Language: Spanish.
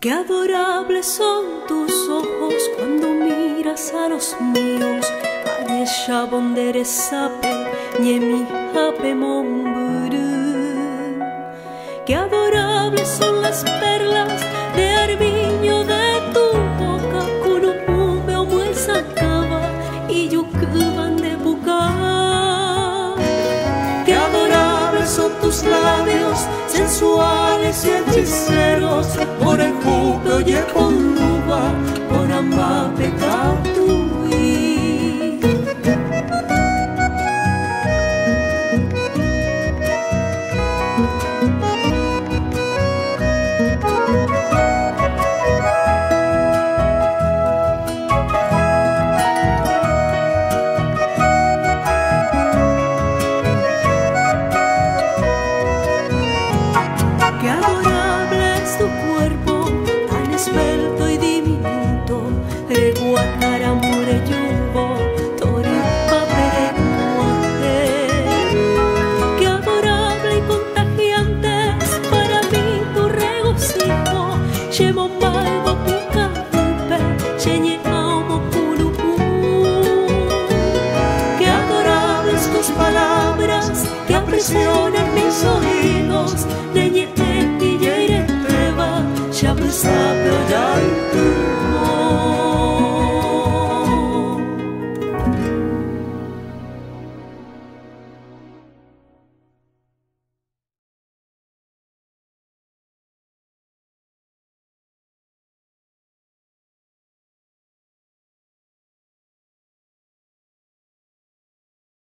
Qué adorables son tus ojos cuando miras a los míos. Ayesha bondere sape, ñemi hape momburu. Qué adorables son las perlas de armiño de tu boca. Kunupume o muesacaba y yukuban de bucar. Qué adorables son tus labios sensuales y hechiceros por el